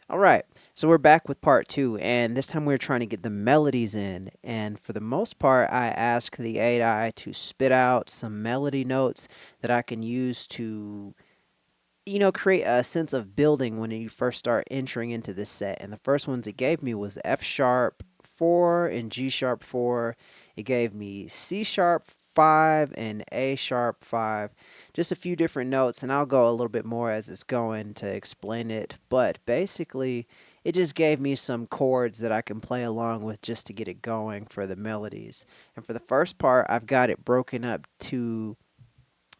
All right, so we're back with part two, and this time we're trying to get the melodies in. And for the most part, I ask the AI to spit out some melody notes that I can use to, create a sense of building when you first start entering into this set. And the first ones it gave me was F sharp 4 and G sharp 4. It gave me C sharp 5 and A sharp 5. Just a few different notes, and I'll go a little bit more as it's going to explain it. But basically, it just gave me some chords that I can play along with just to get it going for the melodies. And for the first part, I've got it broken up to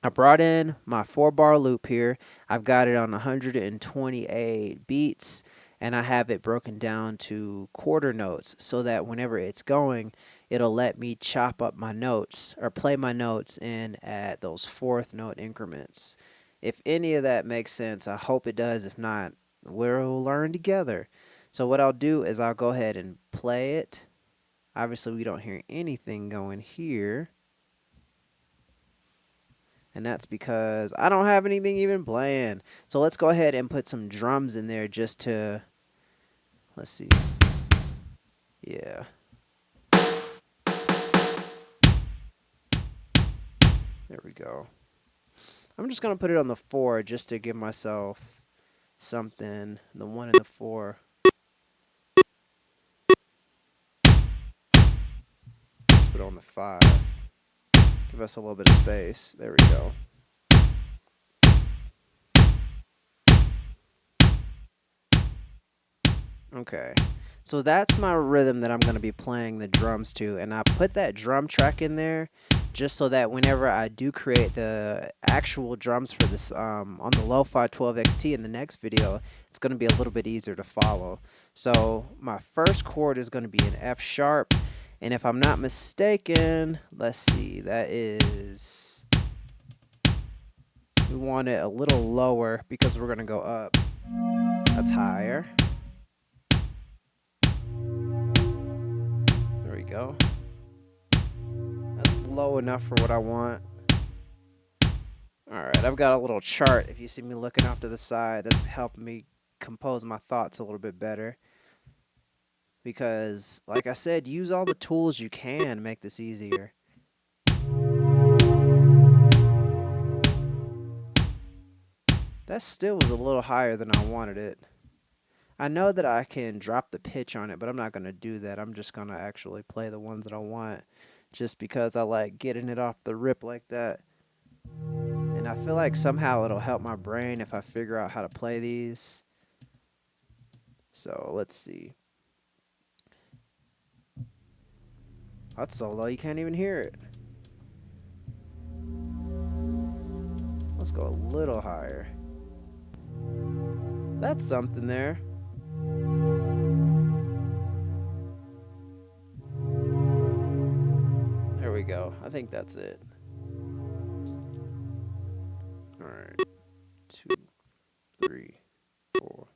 I brought in my 4-bar loop here. I've got it on 128 beats, and I have it broken down to quarter notes so that whenever it's going, it'll let me chop up my notes or play my notes in at those fourth note increments. If any of that makes sense, I hope it does. If not, we'll learn together. So what I'll do is I'll go ahead and play it. Obviously, we don't hear anything going here. And that's because I don't have anything even playing. So let's go ahead and put some drums in there just to, let's see. Yeah. There we go. I'm just going to put it on the 4 just to give myself something. The 1 and the 4. Let's put it on the 5. Give us a little bit of space. There we go. Okay, so that's my rhythm that I'm going to be playing the drums to, and I put that drum track in there just so that whenever I do create the actual drums for this on the Lofi-12 XT in the next video, it's going to be a little bit easier to follow. So my first chord is going to be an F sharp, and if I'm not mistaken, let's see, that is, we want it a little lower because we're going to go up. That's higher. Go. That's low enough for what I want. Alright, I've got a little chart. If you see me looking off to the side, that's helping me compose my thoughts a little bit better. Because, like I said, use all the tools you can to make this easier. That still was a little higher than I wanted it. I know that I can drop the pitch on it, but I'm not going to do that. I'm just going to actually play the ones that I want just because I like getting it off the rip like that. And I feel like somehow it'll help my brain if I figure out how to play these. So let's see. That's so low you can't even hear it. Let's go a little higher. That's something there. There we go. I think that's it. Alright. 2, 3, 4.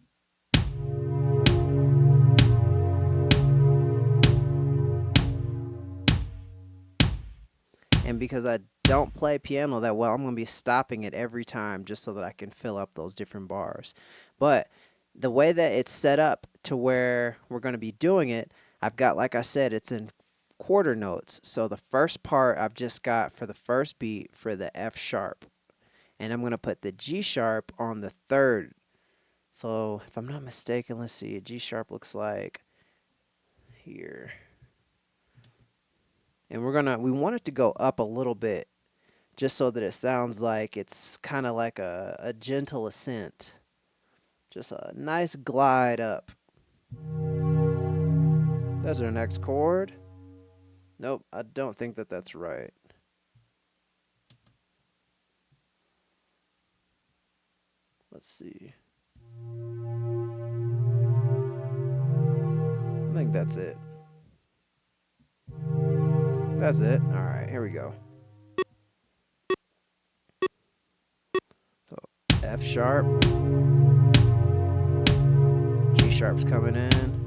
And because I don't play piano that well, I'm going to be stopping it every time just so that I can fill up those different bars. But the way that it's set up to where we're going to be doing it, I've got, like I said, it's in quarter notes. So the first part I've just got for the first beat for the F sharp. And I'm going to put the G sharp on the third. So if I'm not mistaken, let's see, a G sharp looks like here. And we want it to go up a little bit just so that it sounds like it's kind of like a gentle ascent. Just a nice glide up. That's our next chord. Nope, I don't think that that's right. Let's see. I think that's it. That's it. All right, here we go. So F sharp. G sharp's coming in.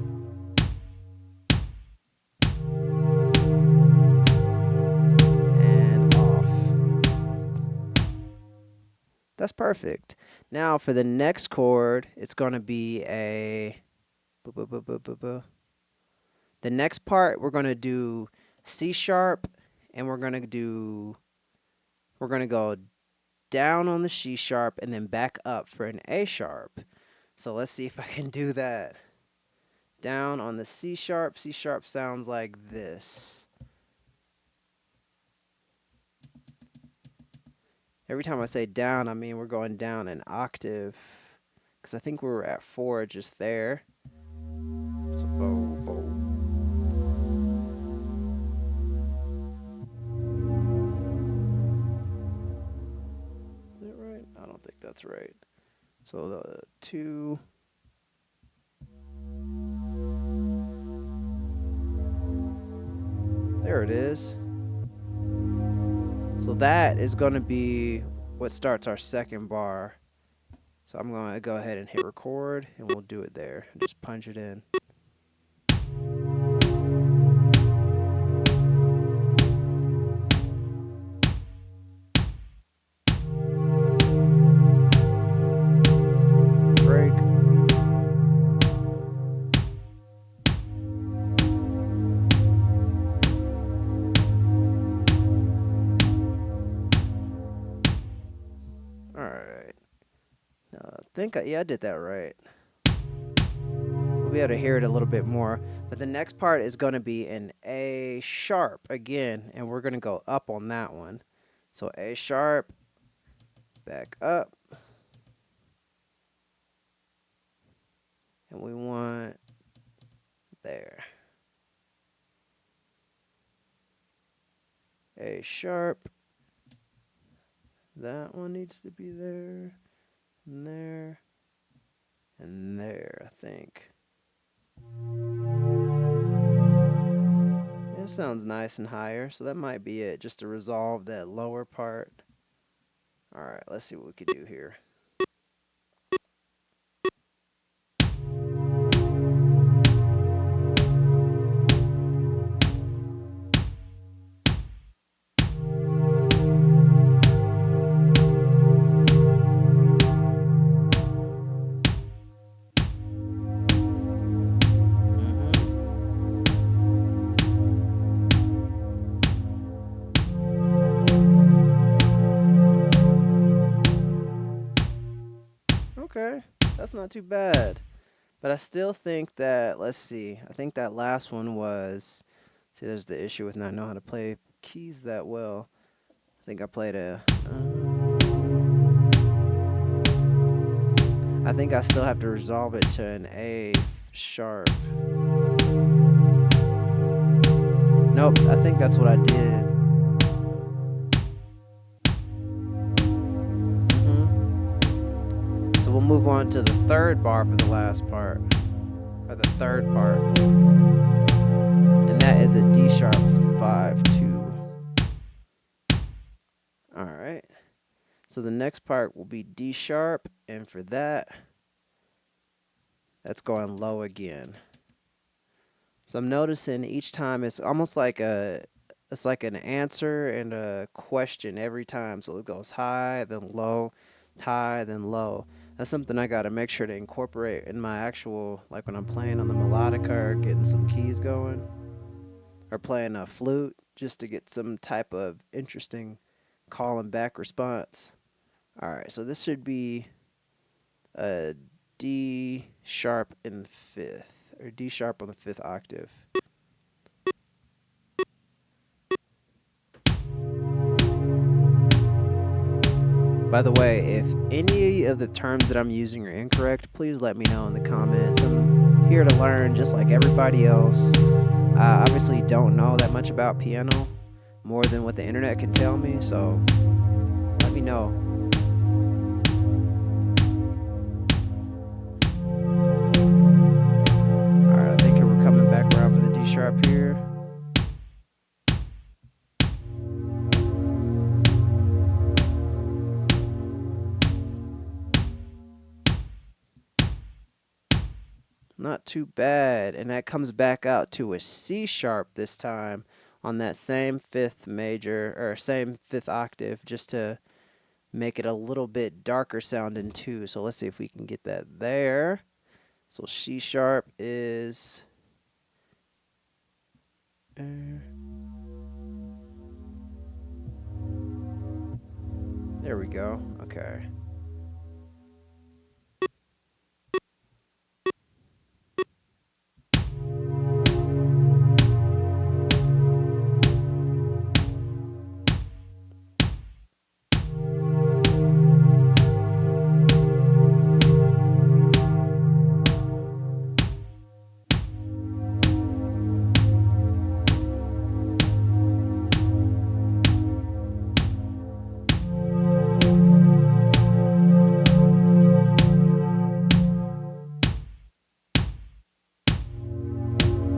That's perfect. Now for the next chord, it's going to be a... The next part, we're going to do C sharp, and we're going to go down on the C sharp and then back up for an A sharp. So let's see if I can do that. Down on the C sharp. C sharp sounds like this. Every time I say down, I mean we're going down an octave. Because I think we were at 4 just there. So bow, bow. Is that right? I don't think that's right. So the 2. There it is. So that is going to be what starts our second bar. So I'm going to go ahead and hit record, and we'll do it there. Just punch it in. Break. Alright. I think I did that right. We'll be able to hear it a little bit more. But the next part is going to be an A sharp again, and we're going to go up on that one. So A sharp, back up. And we want there. A sharp. That one needs to be there, and there, and there, I think. It sounds nice and higher, so that might be it, just to resolve that lower part. Alright, let's see what we could do here. Okay, that's not too bad. But I still think that, let's see, I think that last one was, see, there's the issue with not knowing how to play keys that well. I think I played I think I still have to resolve it to an A sharp. Nope, I think that's what I did. So we'll move on to the third bar for the last part, or the third part, and that is a D sharp 5-2. All right. So the next part will be D sharp, and for that, that's going low again. So I'm noticing each time it's almost like it's like an answer and a question every time. So it goes high, then low, high, then low. That's something I gotta make sure to incorporate in my actual, like when I'm playing on the melodica or getting some keys going, or playing a flute, just to get some type of interesting call and back response. Alright, so this should be a D sharp in 5th, or D sharp on the 5th octave. By the way, if any of the terms that I'm using are incorrect, please let me know in the comments. I'm here to learn just like everybody else. I obviously don't know that much about piano, more than what the internet can tell me, so let me know. Alright, I think we're coming back around for the D sharp here. Not too bad. And that comes back out to a C sharp this time on that same 5th major, or same 5th octave, just to make it a little bit darker sounding too. So let's see if we can get that there. So C sharp is there we go. Okay.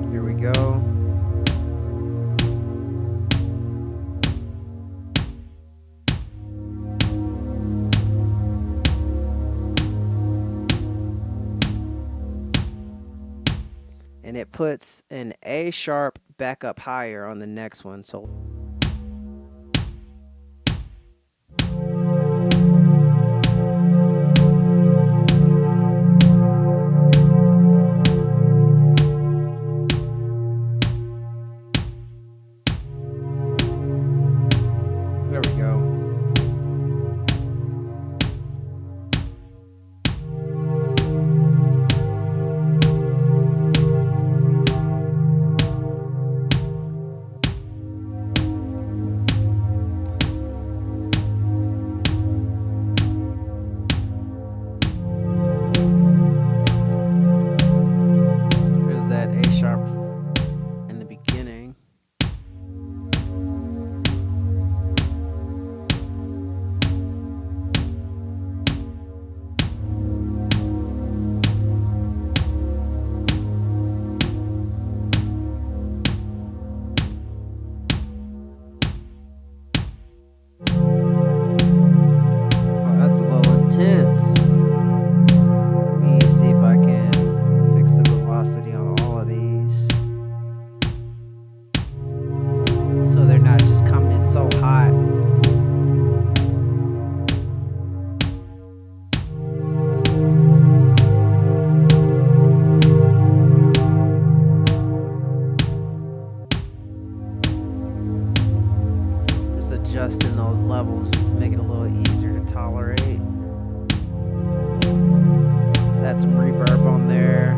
Here we go. And it puts an A sharp back up higher on the next one. So there we go. There's that A sharp in the beginning. Oh, that's a little intense. Let me see if I can fix the velocity on all of these so they're not just coming in so hot. Just adjusting those levels just to make it a little easier to tolerate. Let's add some reverb on there.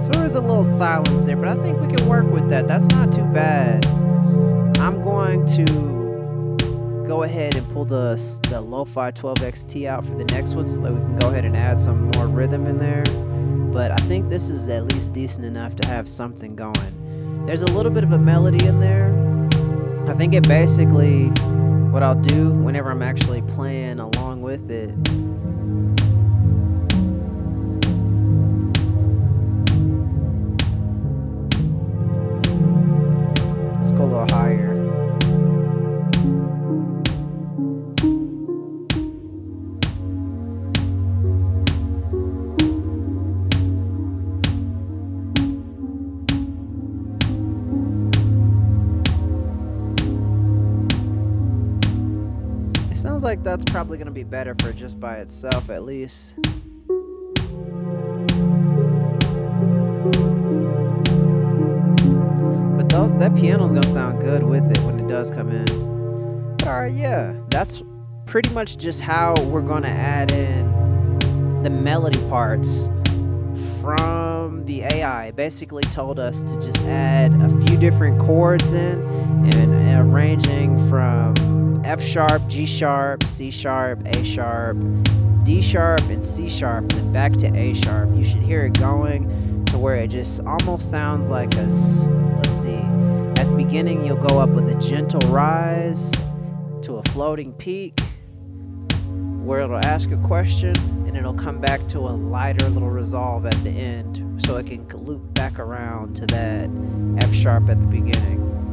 So there's a little silence there, but I think we can work with that. That's not too bad. I'm going to go ahead and pull the Lofi-12 XT out for the next one so that we can go ahead and add some more rhythm in there. But I think this is at least decent enough to have something going. There's a little bit of a melody in there. I think it basically, what I'll do whenever I'm actually playing along with it, let's go a little higher. It sounds like that's probably going to be better for just by itself at least. That piano's gonna sound good with it when it does come in. Alright, yeah, that's pretty much just how we're gonna add in the melody parts from the AI. It basically told us to just add a few different chords in and arranging from F sharp, G sharp, C sharp, A sharp, D sharp, and C sharp, and then back to A sharp. You should hear it going to where it just almost sounds like a, let's see, at the beginning you'll go up with a gentle rise to a floating peak where it'll ask a question and it'll come back to a lighter little resolve at the end. So so it can loop back around to that F sharp at the beginning.